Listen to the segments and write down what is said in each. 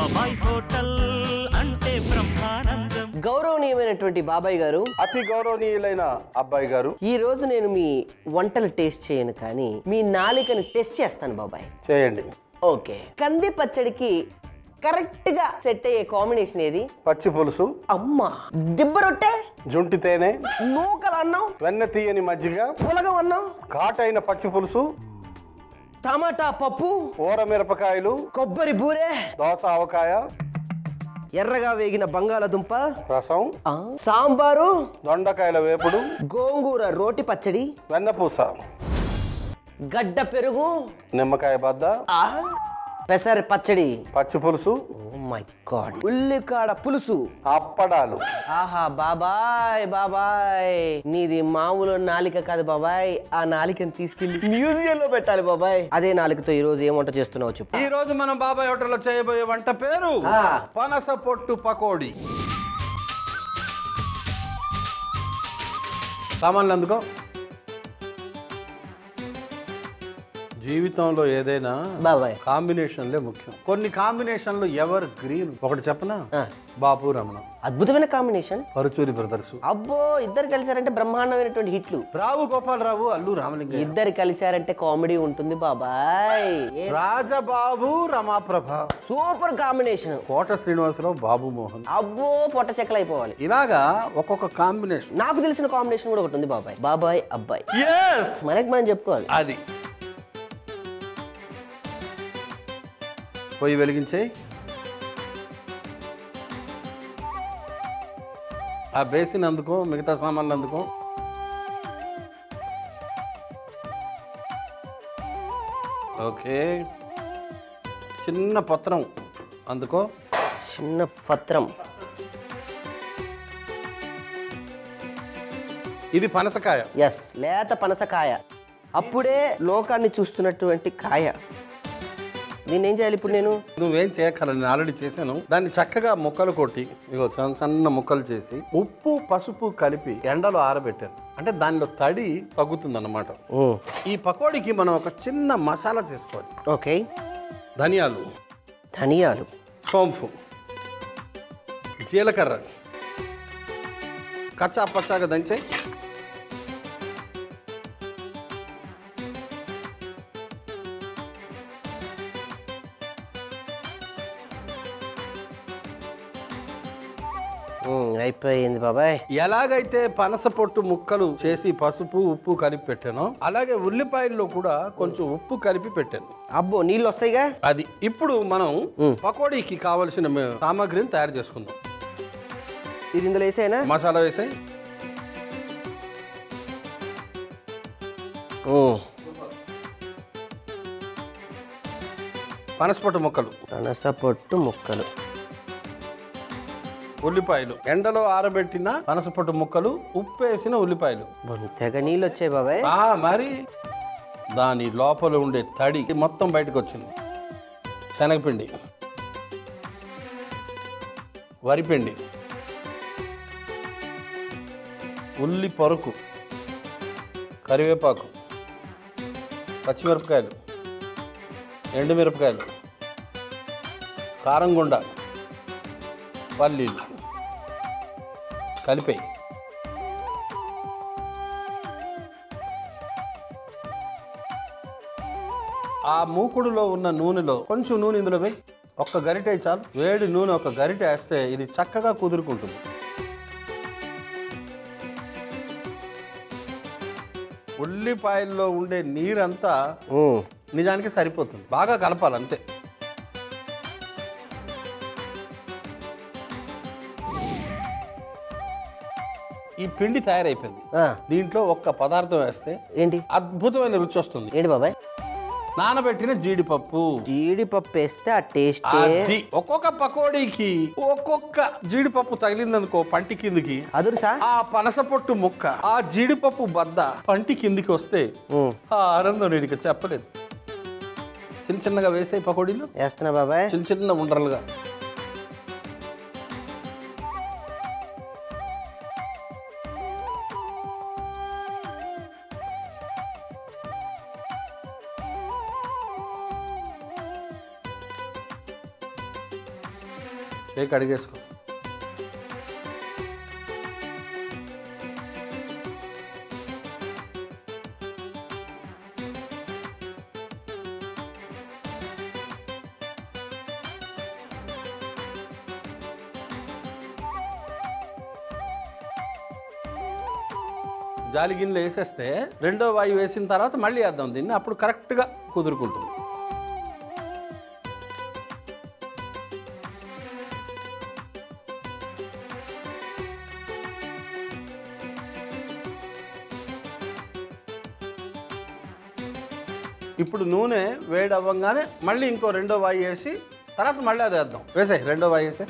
బాబాయ్ హోటల్ అంటే బ్రహ్మానందం. గౌరవనీయమైనటువంటి బాబాయ్ గారు, అతి గౌరవనీయులైన అబ్బాయి గారు, ఈ రోజు నేను మీ వంటలు టేస్ట్ చేయను కానీ మీ నాలికని టెస్ట్ చేస్తాను బాబాయ్. చేయండి. ఓకే. కంది పచ్చడికి కరెక్ట్ గా సెట్ అయ్యే కాంబినేషన్ ఏది? పచ్చి పులుసు, అమ్మా దిబ్బ రొట్టె, జుంటి తేనె, నూకలు అన్నం, వెన్న తీయని మజ్జిగ, పులగం అన్నం, ఘాటైన పచ్చి పులుసు, టమాటా పప్పు, ఊర మిరపకాయలు, కొబ్బరి బూరె, దోస ఆవకాయ, ఎర్రగా వేగిన బంగాళదుంప రసం, సాంబారు, దొండకాయల వేపుడు, గోంగూర రోటి పచ్చడి, వెన్నపూస, గడ్డ పెరుగు, నిమ్మకాయ బద్ద, పెసర పచ్చడి, పచ్చి పులుసు, ఓ మై గాడ్, ఉల్లికాడ పులుసు, అప్పడాలు. ఆహా బాబాయ్ బాబాయ్, నీది మామూలు నాలిక కాదు బాబాయ్. ఆ నాలికని తీసుకెళ్లి మ్యూజియం లో పెట్టాలి బాబాయ్. అదే నాలికతో ఈ రోజు ఏం వంట చేస్తున్నావు చెప్పు. ఈ రోజు మనం బాబాయ్ హోటల్లో చేయబోయే వంట పేరు పనస పొట్టు పకోడీ. సామాన్లు అందుకో. జీవితంలో ఏదైనా బాబాయ్ కాంబినేషన్లే ముఖ్యం. కొన్ని కాంబినేషన్లు ఎవర్ గ్రీన్. ఒకటి చెప్పనా? బాపు రమణ, అద్భుతమైన కాంబినేషన్. పరుచూరి బ్రదర్స్. అబ్బో, ఇద్దరు కలిసారంటే బ్రహ్మాండమైనటువంటి హిట్లు. రావు గోపాలరావు, అల్లు రామలింగ. ఇద్దరు కలిసారంటే కామెడీ ఉంటుంది బాబాయ్. రాజబాబు, రమాప్రభ. Super combination. కోట శ్రీనివాసరావు, బాబు మోహన్. అబ్బో, పొట్ట చెక్కలు అయిపోవాలి. ఇలాగా ఒక్కొక్క కాంబినేషన్. నాకు తెలిసిన కాంబినేషన్ కూడా ఒకటి ఉంది బాబాయ్. బాబాయ్ అబ్బాయి. మనకి మనం చెప్పుకోవాలి. అది పొయ్యి వెలిగించే ఆ బేసిన్ అందుకో, మిగతా సామాన్లు అందుకో. ఓకే. చిన్న పత్రం అందుకో. చిన్న పత్రం. ఇది పనసకాయ. ఎస్, లేత పనసకాయ. అప్పుడే లోకాన్ని చూస్తున్నటువంటి కాయ. నేనేం చేయాలి ఇప్పుడు? నువ్వేం చేయగలరు, నేను ఆల్రెడీ చేశాను. దాన్ని చక్కగా ముక్కలు కొట్టి, ఇగో సన్న ముక్కలు చేసి ఉప్పు పసుపు కలిపి ఎండలో ఆరబెట్టాను. అంటే దానిలో తడి తగ్గుతుంది అన్నమాట. ఈ పకోడీకి మనం ఒక చిన్న మసాలా చేసుకోవాలి. ఓకే. ధనియాలు, సోంపు, జీలకర్ర కచ్చా పచ్చాగా దంచే, అయిపోయింది బాబాయ్. ఎలాగైతే పనస పొట్టు ముక్కలు చేసి పసుపు ఉప్పు కలిపి పెట్టానో అలాగే ఉల్లిపాయల్లో కూడా కొంచెం ఉప్పు కలిపి పెట్టాను. అబ్బో, నీళ్ళు వస్తాయిగా. అది ఇప్పుడు మనం పకోడీకి కావలసిన సామాగ్రిని తయారు చేసుకుందాం. ఇది ఇందులో వేసేనా? మసాలా వేసాయి. పనసపొట్టు ముక్కలు, పనసపొట్టు ముక్కలు, ఉల్లిపాయలు, ఎండలో ఆరబెట్టిన పనసపొట్టు ముక్కలు, ఉప్పు వేసిన ఉల్లిపాయలు. తెగ నీళ్ళు వచ్చాయి బాబాయ్. మరి దాని లోపల ఉండే తడి మొత్తం బయటకు వచ్చింది. శనగపిండి, వరిపిండి, ఉల్లి పొరకు, కరివేపాకు, పచ్చిమిరపకాయలు, ఎండుమిరపకాయలు, కారంగుండ, పల్లీలు కలిపాయి. ఆ మూకుడులో ఉన్న నూనెలో కొంచెం నూనె ఇందులో వేయి. ఒక్క గరిటె చాలు. వేడి నూనె ఒక గరిటె వేస్తే ఇది చక్కగా కుదురుకుంటుంది. ఉల్లిపాయల్లో ఉండే నీరంతా నిజానికి సరిపోతుంది. బాగా కలపాలి అంతే. ఈ పిండి తయారైపోయింది. దీంట్లో ఒక్క పదార్థం వేస్తే ఏంటి అద్భుతమైన రుచి వస్తుంది. ఏంటి బాబాయ్? నానబెట్టిన జీడిపప్పు. జీడిపప్పు వేస్తే ఆ టేస్ట్. ఒక్కొక్క పకోడీకి ఒక్కొక్క జీడిపప్పు తగిలిందనుకో పంటి కిందికి, అదురుసా ఆ పనసపొట్టు ముక్క ఆ జీడిపప్పు బద్ద పంటి కిందికి వస్తే ఆ ఆనందం నేను ఇక చెప్పలేదు. చిన్న చిన్నగా వేసే పకోడీలు వేస్తున్నా బాబాయ్, చిన్న చిన్న ఉండలుగా. కడిగేసుకో. జాలి గిన్నెలో వేసేస్తే రెండో వాయి వేసిన తర్వాత మళ్ళీ వేద్దాం దీన్ని, అప్పుడు కరెక్ట్గా కుదురుకుంటుంది. ఇప్పుడు నూనె వేడి అవ్వగానే మళ్ళీ ఇంకో రెండో వాయి వేసి తర్వాత మళ్ళీ అది వేద్దాం. వేసాయి రెండో వాయి వేసే.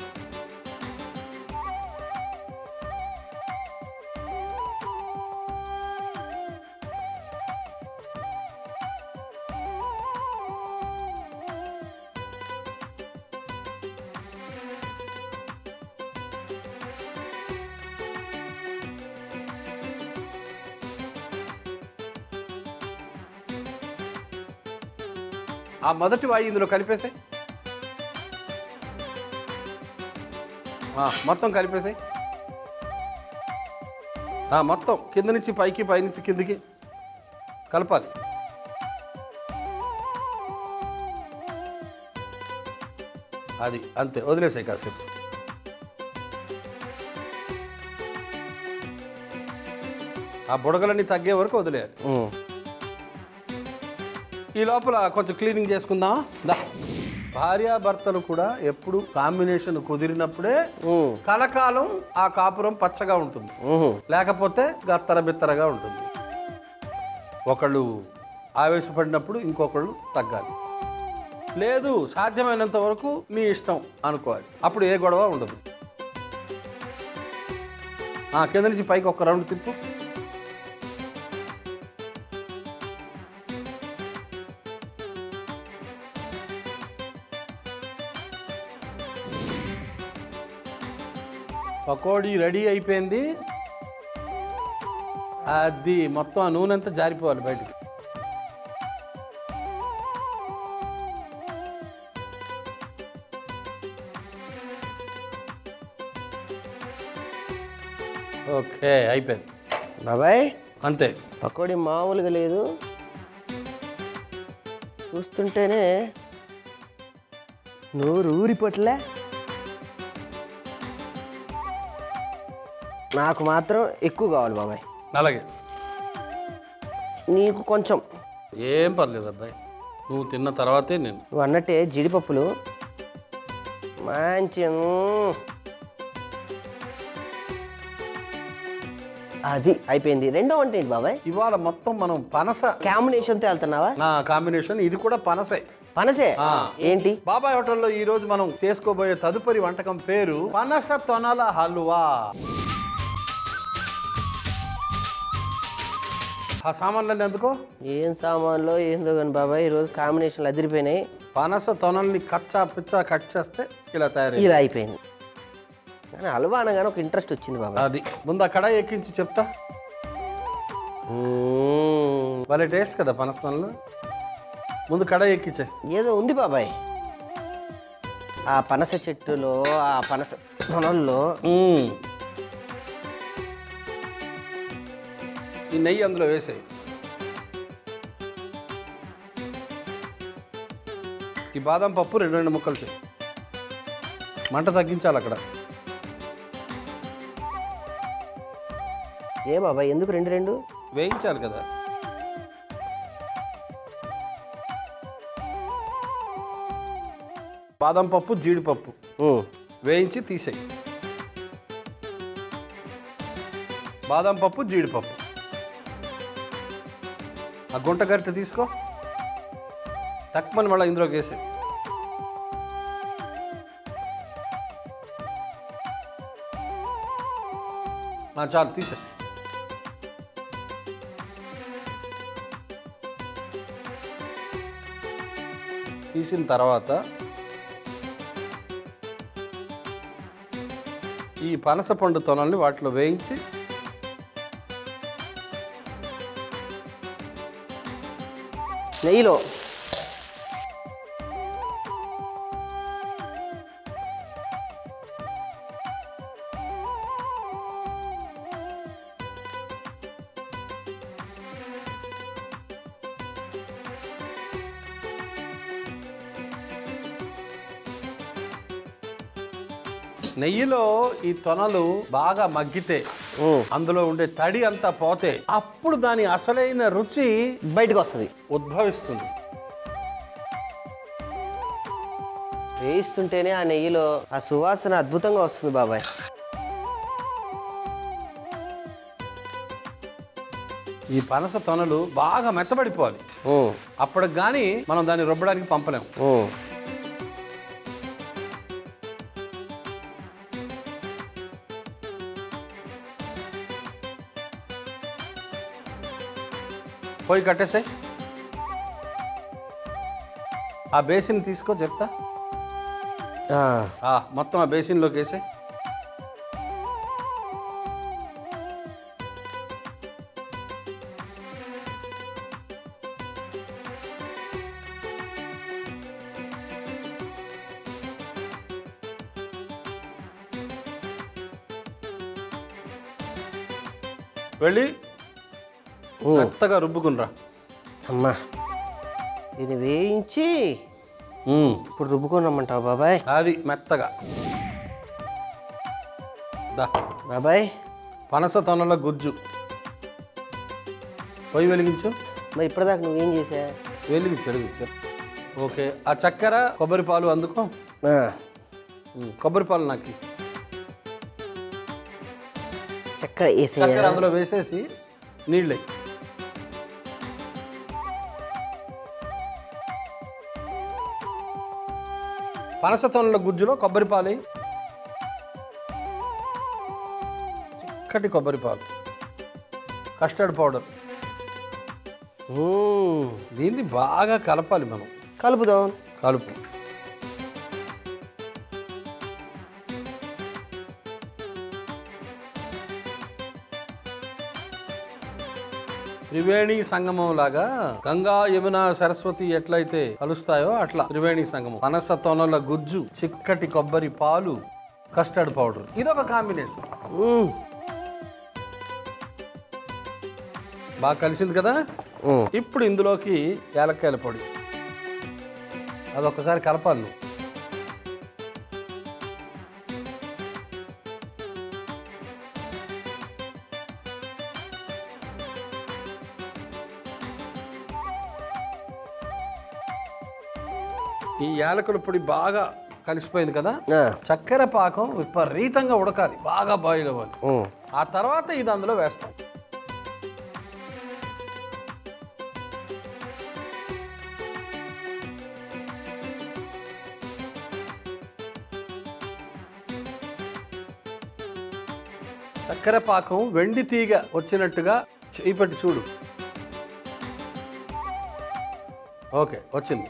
ఆ మొదటి వాయి ఇందులో కలిపేసాయి, మొత్తం కలిపేసాయి. మొత్తం కింద నుంచి పైకి, పైనుంచి కిందికి కలపాలి. అది అంతే, వదిలేసాయి కాసేపు. ఆ బుడగలన్నీ తగ్గే వరకు వదిలేయాలి. ఈ లోపల కొంచెం క్లీనింగ్ చేసుకుందాం. భార్యాభర్తలు కూడా ఎప్పుడు కాంబినేషన్ కుదిరినప్పుడే కలకాలం ఆ కాపురం పచ్చగా ఉంటుంది, లేకపోతే గత్తర బిత్తరగా ఉంటుంది. ఒకళ్ళు ఆవేశపడినప్పుడు ఇంకొకళ్ళు తగ్గాలి, లేదు సాధ్యమైనంత వరకు నీ ఇష్టం అనుకోవాలి, అప్పుడు ఏ గొడవ ఉండదు. కింద నుంచి పైకి ఒక రౌండ్ తిప్పు. పకోడీ రెడీ అయిపోయింది. అది మొత్తం ఆ నూనె అంతా జారిపోవాలి బయటికి. ఓకే, అయిపోయింది బాబాయ్. అంతే. పకోడీ మామూలుగా లేదు, చూస్తుంటేనే నోరు ఊరిపోట్లే. నాకు మాత్రం ఎక్కువ కావాలి బాబాయ్. అలాగే, నీకు కొంచెం. ఏం పర్లేదు అబ్బాయి, నువ్వు తిన్న తర్వాతే నేను. నువ్వు అన్నట్టే జీడిపప్పులు మంచి. అది అయిపోయింది. రెండో వంట ఏంటి బాబాయ్? ఇవాళ మొత్తం మనం పనస కాంబినేషన్తో వెళ్తున్నావా? కాంబినేషన్ ఇది కూడా పనసే. పనసే ఏంటి? బాబాయ్ హోటల్లో ఈ రోజు మనం చేసుకోబోయే తదుపరి వంటకం పేరు పనస తొనల హల్వా. ఆ సామాన్లన్నీ ఎందుకో? ఏం సామాన్లో ఏందో కానీ బాబాయ్, ఈరోజు కాంబినేషన్లు అదిరిపోయినాయి. పనస తొనల్ని కచ్చా పిచ్చా కట్ చేస్తే ఇలా తయారు, ఇలా అయిపోయింది. కానీ హల్వా అనగానే ఒక ఇంట్రెస్ట్ వచ్చింది బాబాయ్. అది ముందు ఆ కడాయి ఎక్కించి చెప్తా. భలే టేస్ట్ కదా పనస తొనలు. ముందు కడాయి ఎక్కించే. ఏదో ఉంది బాబాయ్ ఆ పనస చెట్టులో, ఆ పనస తొనల్లో. ఈ నెయ్యి అందులో వేసేయి. ఈ బాదం పప్పు రెండు రెండు ముక్కలు చేయి. మంట తగ్గించాలి అక్కడ. ఏ బాబాయ్ ఎందుకు రెండు రెండు? వేయించాలి కదా. బాదం పప్పు జీడిపప్పు వేయించి తీసేయి. బాదం పప్పు జీడిపప్పు ఆ గుంట గరిటె తీసుకో, తక్కువని మళ్ళీ ఇందులోకి వేసే. చాలు తీసే. తీసిన తర్వాత ఈ పనస పండు తొనల్ని వాటిలో వేయించి నెయ్యిలో నెయ్యిలో ఈ తొనలు బాగా మగ్గితే అందులో ఉండే తడి అంతా పోతే అప్పుడు దాని అసలైన రుచి బయటకు వస్తుంది, ఉద్భవిస్తుంది. వేయిస్తుంటేనే ఆ నెయ్యిలో ఆ సువాసన అద్భుతంగా వస్తుంది బాబాయ్. ఈ పనస తొనలు బాగా మెత్తబడిపోవాలి. అప్పటికి కానీ మనం దాన్ని రుబ్బడానికి పంపలేము. పోయి కట్టేసాయి. ఆ బేసిన్ తీసుకో చెప్తా. మొత్తం ఆ బేసిన్లోకి వేసాయి. వెళ్ళి మెత్తగా రుబ్బుకునిరా. అమ్మా దీన్ని వేయించి ఇప్పుడు రుబ్బుకొని రమ్మంటావు బాబాయ్? అది మెత్తగా. బాబాయ్ పనస తొనల గుజ్జు. పొయ్యి వెలిగించు. మరి ఇప్పటిదాకా నువ్వేం చేసా? వెలిగించు. ఓకే, ఆ చక్కెర కొబ్బరి పాలు అందుకో. కొబ్బరి పాలు నాకు చక్కెర అందులో వేసేసి నీళ్ళు. పనస తొనల గుజ్జులో కొబ్బరి పాలు, చిక్కటి కొబ్బరి పాలు, కస్టర్డ్ పౌడర్. దీన్ని బాగా కలపాలి మనం. కలుపుదాం. కలుపు. త్రివేణి సంగమం లాగా గంగా యమున సరస్వతి ఎట్లయితే కలుస్తాయో అట్లా త్రివేణి సంగమం. పనస తొనల గుజ్జు, చిక్కటి కొబ్బరి పాలు, కస్టర్డ్ పౌడర్, ఇదొక కాంబినేషన్. బాగా కలిసింది కదా. ఇప్పుడు ఇందులోకి యాలక్కాయల పొడి, అదొకసారి కలపాలి నువ్వు. ఈ యాలకుల పొడి బాగా కలిసిపోయింది కదా. చక్కెర పాకం విపరీతంగా ఉడకాలి, బాగా బాయిల్ అవ్వాలి. ఆ తర్వాత ఇది అందులో వేస్తాం. చక్కెర పాకం వెండి తీగ వచ్చినట్టుగా చేయి పెట్టి చూడు. ఓకే, వచ్చింది.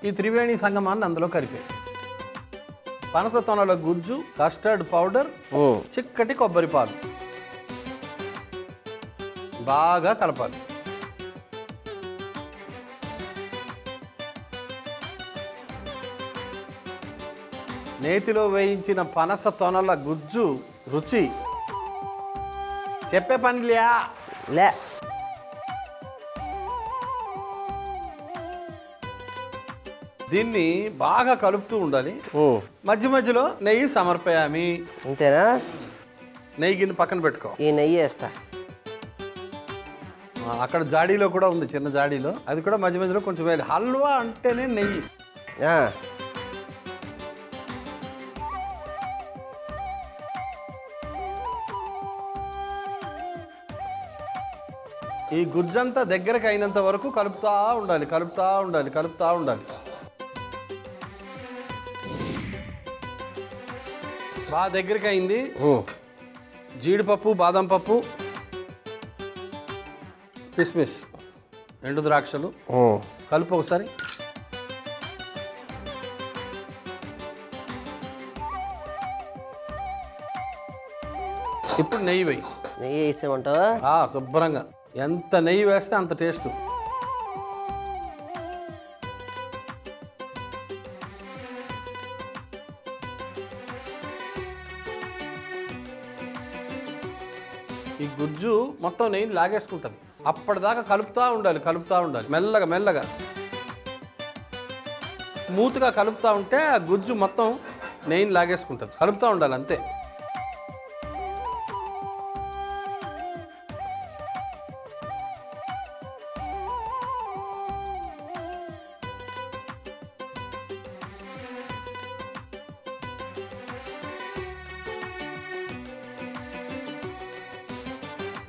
ఈ త్రివేణి సంగమాన్ని అందులో కలిపే. పనస తొనల గుజ్జు, కస్టర్డ్ పౌడర్, చిక్కటి కొబ్బరి పాలు బాగా కలపాలి. నేతిలో వేయించిన పనస తొనల గుజ్జు రుచి చెప్పే పనిలే. దీన్ని బాగా కలుపుతూ ఉండాలి. మధ్య మధ్యలో నెయ్యి సమర్పయామి. అంతేనా? నెయ్యి గిన్నె పక్కన పెట్టుకో. ఈ నెయ్యి వేస్తా. అక్కడ జాడీలో కూడా ఉంది, చిన్న జాడీలో, అది కూడా మధ్య మధ్యలో కొంచెం వేయాలి. హల్వా అంటేనే నెయ్యి. ఈ గుజ్జంతా దగ్గరకు అయినంత వరకు కలుపుతా ఉండాలి, కలుపుతా ఉండాలి, కలుపుతా ఉండాలి. బాగా దగ్గరికి అయింది. జీడిపప్పు, బాదం పప్పు, కిస్మిస్, ఎండు ద్రాక్షలు కలుపు ఒకసారి. ఇప్పుడు నెయ్యి వేయి. నెయ్యి వేసామంటావా? శుభ్రంగా. ఎంత నెయ్యి వేస్తే అంత టేస్ట్. ఈ గుజ్జు మొత్తం నెయ్యిని లాగేసుకుంటుంది. అప్పటిదాకా కలుపుతూ ఉండాలి మెల్లగా మెల్లగా స్మూత్గా కలుపుతూ ఉంటే ఆ గుజ్జు మొత్తం నెయ్యిని లాగేసుకుంటుంది. కలుపుతూ ఉండాలి అంతే.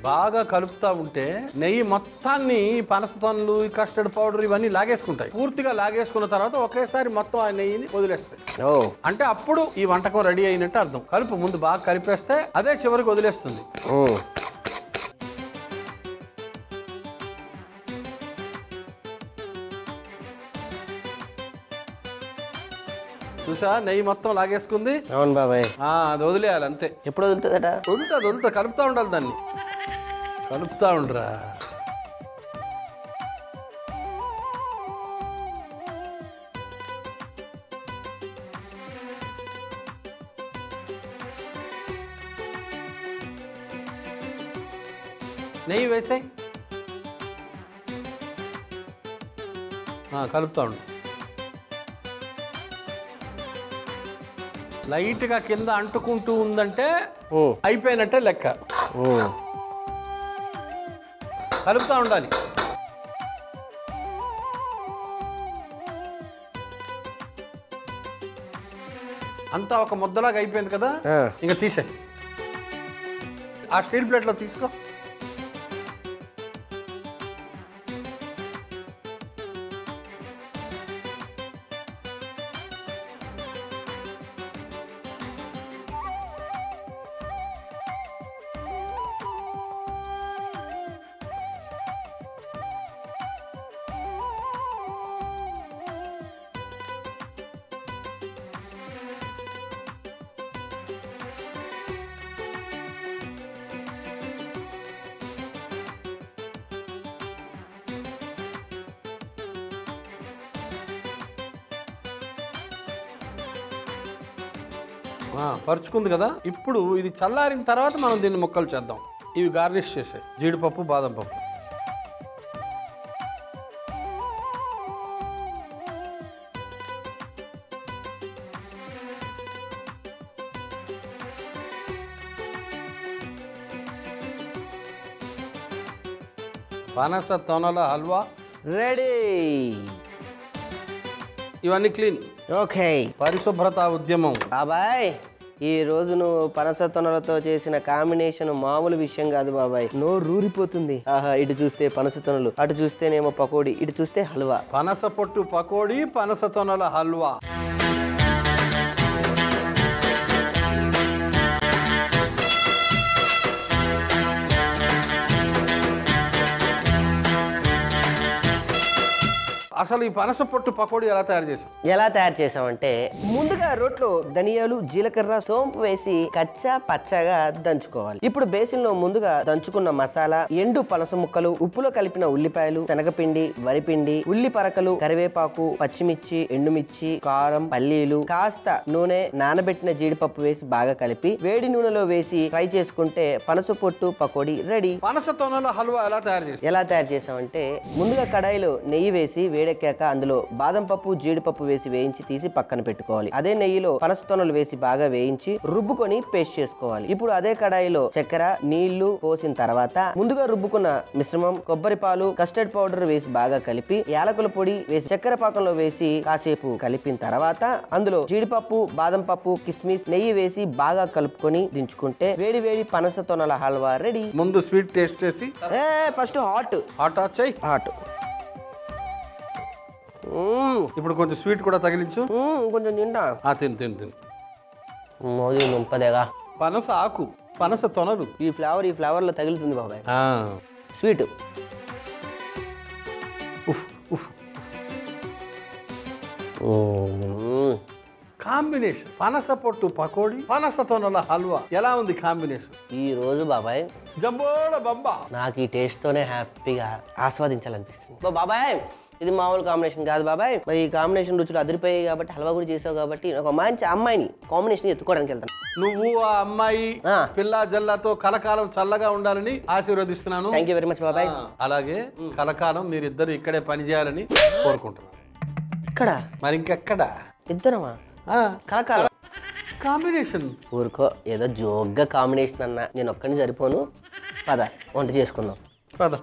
బాగా కలుపుతూ ఉంటే నెయ్యి మొత్తాన్ని పనసతొనలు, ఈ కస్టర్డ్ పౌడర్ ఇవన్నీ లాగేసుకుంటాయి. పూర్తిగా లాగేసుకున్న తర్వాత ఒకేసారి మొత్తం ఆ నెయ్యిని వదిలేస్తాయి. అంటే అప్పుడు ఈ వంటకం రెడీ అయినట్టు అర్థం. కలుపు ముందు బాగా కలిపేస్తే అదే చివరికి వదిలేస్తుంది. చూసా నెయ్యి మొత్తం లాగేసుకుంది. అవును బాబాయ్. అది వదిలేయాలి అంతే. ఎప్పుడు వదులుతుందట? వదులుతా కలుపుతూ ఉండాలి, దాన్ని కలుపుతూ ఉండరా. నెయ్యి వేసాయి, కలుపుతూ ఉండు. లైట్గా కింద అంటుకుంటూ ఉందంటే అయిపోయినట్టే లెక్క. కలుపుతూ ఉండాలి. అంతా ఒక ముద్దలాగా అయిపోయింది కదా, ఇంకా తీసే. ఆ స్టీల్ ప్లేట్లో తీసుకో. పరుచుకుంది కదా. ఇప్పుడు ఇది చల్లారిన తర్వాత మనం దీన్ని ముక్కలు చేద్దాం. ఇవి గార్నిష్ చేసే జీడిపప్పు, బాదం పప్పు. పనస తొనల హల్వా రెడీ. ఇవన్నీ క్లీన్. ఓకే. పరిశుభ్రత ఉద్యమం. బాబాయ్, ఈ రోజు నువ్వు పనస తొనలతో చేసిన కాంబినేషన్ మామూలు విషయం కాదు బాబాయ్. నోరు ఊరిపోతుంది. ఆహా, ఇటు చూస్తే పనస తొనలు, అటు చూస్తేనేమో పకోడీ, ఇటు చూస్తే హల్వా. పనస పొట్టు పకోడీ, పనస తొనల హల్వా. అసలు ఈ పనస పొట్టు పకోడీ ఎలా తయారు చేసామంటే, ముందుగా రోట్లో ధనియాలు, జీలకర్ర, సోంపు వేసి కచ్చా పచ్చగా దంచుకోవాలి. ఇప్పుడు బేసిన్ లో ముందుగా దంచుకున్న మసాలా, ఎండు పనస ముక్కలు, ఉప్పులో కలిపిన ఉల్లిపాయలు, శనగపిండి, వరిపిండి, ఉల్లి పరకలు, కరివేపాకు, పచ్చిమిర్చి, ఎండుమిర్చి, కారం, పల్లీలు, కాస్త నూనె, నానబెట్టిన జీడిపప్పు వేసి బాగా కలిపి వేడి నూనెలో వేసి ఫ్రై చేసుకుంటే పనస పొట్టు పకోడీ రెడీ. పనస తొనల హల్వా ఎలా తయారు చేసామంటే, ముందుగా కడాయిలో నెయ్యి వేసి వేడెక్కాక అందులో బాదం పప్పు, జీడిపప్పు వేసి వేయించి తీసి పక్కన పెట్టుకోవాలి. అదే నెయ్యిలో పనస తొనలు వేసి బాగా వేయించి రుబ్బుకొని పేస్ట్ చేసుకోవాలి. ఇప్పుడు అదే కడాయిలో చక్కెర, నీళ్లు పోసిన తర్వాత ముందుగా రుబ్బుకున్న మిశ్రమం, కొబ్బరి పాలు, కస్టర్డ్ పౌడర్ వేసి బాగా కలిపి యాలకుల పొడి వేసి చక్కెర పాకంలో వేసి కాసేపు కలిపిన తర్వాత అందులో జీడిపప్పు, బాదం పప్పు, కిస్మిస్, నెయ్యి వేసి బాగా కలుపుకొని దించుకుంటే వేడి వేడి పనస తొనల హల్వా రెడీ. ముందు స్వీట్ టేస్ట్ చేసి, ఫస్ట్ హాట్. ఇప్పుడు కొంచెం స్వీట్ కూడా తగిలించు. కొంచెం తింటా. తిను. మోదీ ముంపదేగా. పనస ఆకు, పనస తొనలు, ఈ ఫ్లేవర్ లో తగులుతుంది బాబాయ్. స్వీట్. కాంబినేషన్ పనస పొట్టు పకోడీ, పనస తొనల హల్వా. ఎలా ఉంది కాంబినేషన్? ఈ రోజు బాబాయ్ జంబోడ బంబా. నాకు ఈ టేస్ట్ తోనే హ్యాపీగా ఆస్వాదించాలనిపిస్తుంది బాబాయ్. ఇది మామూలు కాంబినేషన్ కాదు బాబాయ్. మరి ఈ కాంబినేషన్ రుచులు అదిరిపోయాయి కాబట్టి, హల్వా కూడా చేసావు కాబట్టి ఒక మంచి అమ్మాయిని కాంబినేషన్ ఎత్తుకోవడానికి వెళ్తాను. నువ్వు ఆ అమ్మాయి పిల్ల జల్లతో కలకాలం చల్లగా ఉండాలని ఆశీర్వదిస్తున్నాను. థ్యాంక్ యూ వెరీ మచ్ బాబాయ్. అలాగే కలకాలం మీరిద్దరు ఇక్కడే పని చేయాలని కోరుకుంటున్నాను. ఇక్కడ మరి ఇంకెక్కడ? ఇద్దరమా? కలకాలం కాంబినేషన్. ఊరుకో, ఏదో జోగ్గా కాంబినేషన్ అన్నా. నేను ఒక్కడిని సరిపోను. పద వంట చేసుకుందాం. పద.